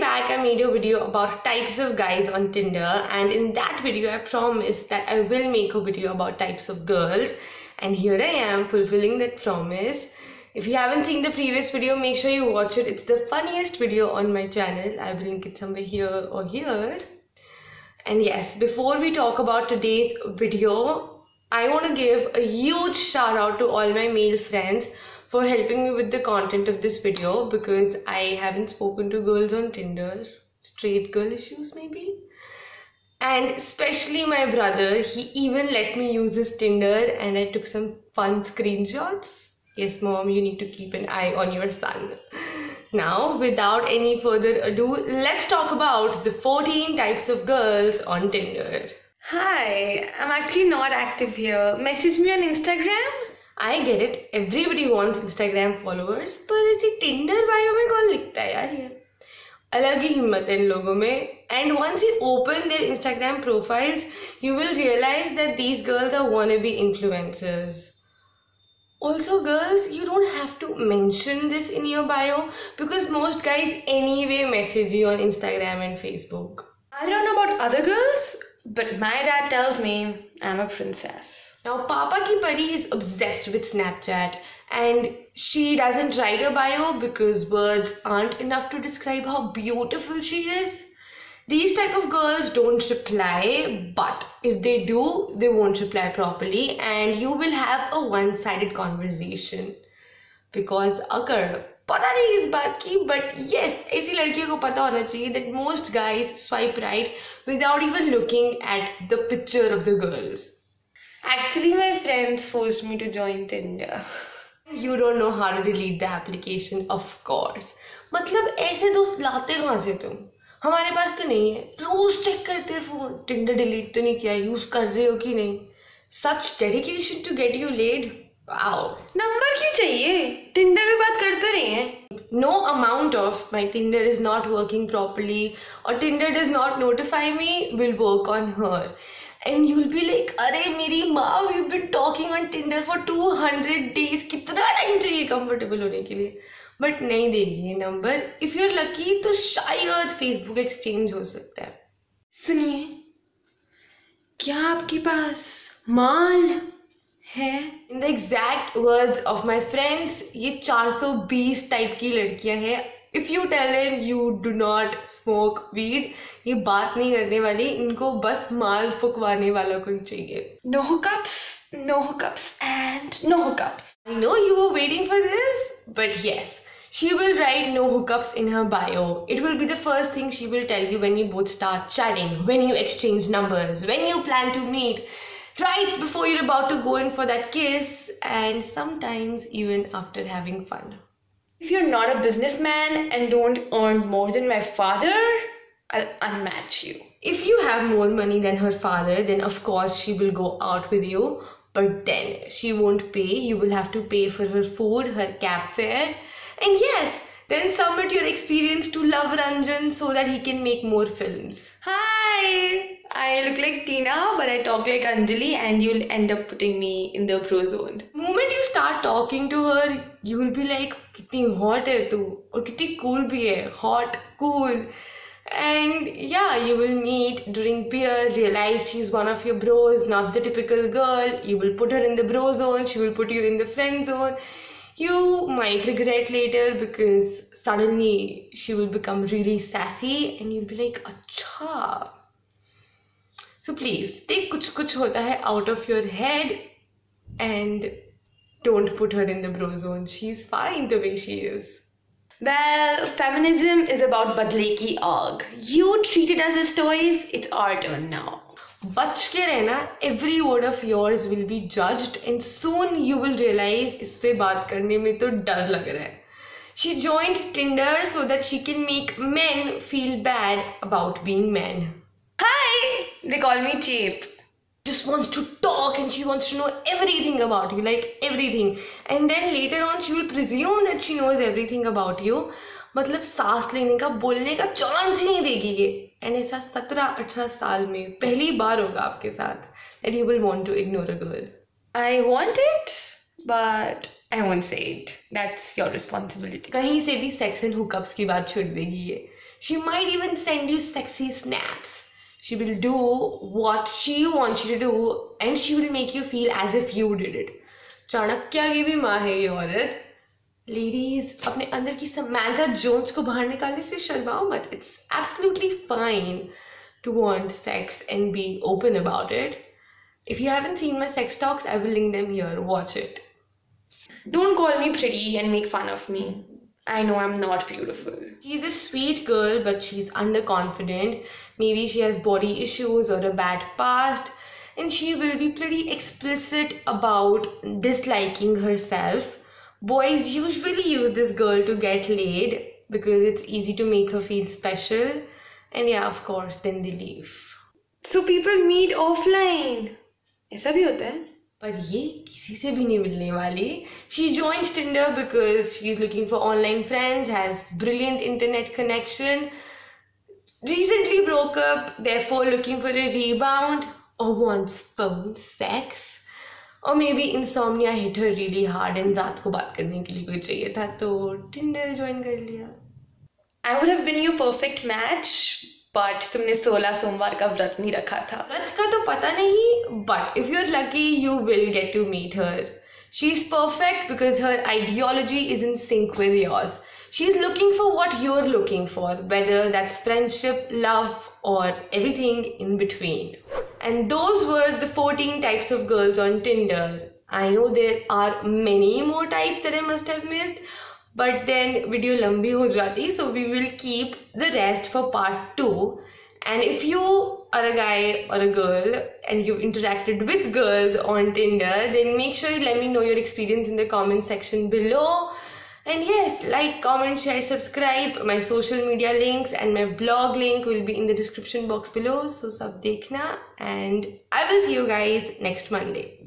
back I made a video about types of guys on Tinder, and in that video I promised that I will make a video about types of girls, and here I am fulfilling that promise. If you haven't seen the previous video, make sure you watch it. It's the funniest video on my channel. I will link it somewhere here or here. And yes, before we talk about today's video, I want to give a huge shout out to all my male friends for helping me with the content of this video, because I haven't spoken to girls on Tinder, straight girl issues maybe. And especially my brother, he even let me use his Tinder and I took some fun screenshots. Yes, mom, you need to keep an eye on your son. Now, without any further ado, let's talk about the 14 types of girls on Tinder. Hi, I'm actually not active here. Message me on Instagram. I get it, everybody wants Instagram followers, पर ऐसे Tinder bio में कौन लिखता है यार ये? अलग ही हिम्मत है इन लोगों में. And once you open their Instagram profiles, you will realize that these girls are wannabe influencers. Also, girls, you don't have to mention this in your bio because most guys anyway message you on Instagram and Facebook. I don't know about other girls, but my dad tells me I'm a princess. Now, Papa Ki Pari is obsessed with Snapchat, and she doesn't write a bio because words aren't enough to describe how beautiful she is. These type of girls don't reply, but if they do, they won't reply properly and you will have a one-sided conversation. Because अगर पता नहीं इस बात की, but yes, ऐसी लड़कियों को पता होना चाहिए that most guys swipe right without even looking at the picture of the girls. Actually, my friends forced me to join Tinder. You don't know how to delete the application, of course. मतलब ऐसे दोस्त लाते कहाँ से तुम? हमारे पास तो नहीं है. रोज चेक करते हैं फोन. Tinder delete तो नहीं किया, यूज कर रहे हो कि नहीं? Such dedication to get you laid. Wow. Number क्यों चाहिए? Tinder में बात करते रहे हैं. No amount of my Tinder is not working properly or Tinder does not notify me will work on her. And you'll be like, अरे मेरी माँ, we've been talking on Tinder for 200 days. कितना time चाहिए comfortable होने के लिए? But नहीं देगी ये नंबर. If you're lucky, तो शायद Facebook exchange हो सकता है. सुनिए, क्या आपके पास माल है? In the exact words of my friends, ये 420 टाइप की लड़कियां हैं. If you tell them you do not smoke weed, ये बात नहीं करने वाली. इनको बस माल फुकवाने वाला कोई चाहिए. No hookups, no hookups and no hookups. I know you were waiting for this, but yes, she will write no hookups in her bio. It will be the first thing she will tell you when you both start chatting, when you exchange numbers, when you plan to meet, right before you're about to go in for that kiss, and sometimes even after having fun. If you're not a businessman and don't earn more than my father, I'll unmatch you. If you have more money than her father, then of course she will go out with you, but then she won't pay. You will have to pay for her food, her cab fare, and yes, then submit your experience to Love Ranjan so that he can make more films. Hi! I look like Tina, but I talk like Anjali, and you'll end up putting me in the pro zone. The moment you start talking to her, you'll be like, कितनी hot है तू, और कितनी cool भी है, hot, cool. And yeah, you will meet, drink beer, realize she's one of your bros, not the typical girl. You will put her in the bro zone, she will put you in the friend zone. You might regret later because suddenly she will become really sassy and you'll be like, अच्छा. So please, take kuch hota hai out of your head and don't put her in the bro zone. She's fine the way she is. Well, feminism is about badle ki aag. You treated us as toys, it's our turn now. बच के रहना, every word of yours will be judged and soon you will realize इससे बात करने में तो डर लग रहा है. She joined Tinder so that she can make men feel bad about being men. Hi! They call me cheap. Just wants to talk and she wants to know everything about you, like everything. And then later on she will presume that she knows everything about you. मतलब सांस लेने का, बोलने का chance ही नहीं देगी ये. And ऐसा 17-18 साल में पहली बार होगा आपके साथ that you will want to ignore a girl. I want it, but I won't say it. That's your responsibility. कहीं से भी sex and hookups की बात छोड़ देगी ये. She might even send you sexy snaps. She will do what she wants you to do and she will make you feel as if you did it. Chanakya की भी माँ है ये औरत. Ladies, अपने अंदर की Samantha Jones को बाहर निकालने से शर्माओ मत. It's absolutely fine to want sex and be open about it. If you haven't seen my sex talks, I will link them here. Watch it. Don't call me pretty and make fun of me. I know I'm not beautiful. She's a sweet girl, but she's underconfident. Maybe she has body issues or a bad past. And she will be pretty explicit about disliking herself. Boys usually use this girl to get laid because it's easy to make her feel special. And yeah, of course, then they leave. So people meet offline. ऐसा भी होता है? पर ये किसी से भी नहीं मिलने वाली. She joined Tinder because she's looking for online friends, has brilliant internet connection, recently broke up, therefore looking for a rebound, or wants phone sex, or maybe insomnia hit her really hard and रात को बात करने के लिए कोई चाहिए था तो Tinder join कर लिया. I would have been your perfect match, but तुमने 16 सोमवार का व्रत नहीं रखा था. व्रत का तो पता नहीं, but if you're lucky, you will get to meet her. She's perfect because her ideology is in sync with yours. She's looking for what you're looking for, whether that's friendship, love, or everything in between. And those were the 14 types of girls on Tinder. I know there are many more types that I must have missed, but then video lambi ho jati, so we will keep the rest for part 2. And if you are a guy or a girl and you've interacted with girls on Tinder, then make sure you let me know your experience in the comment section below. And yes, like, comment, share, subscribe. My social media links and my blog link will be in the description box below. So sab dekhna, and I will see you guys next Monday.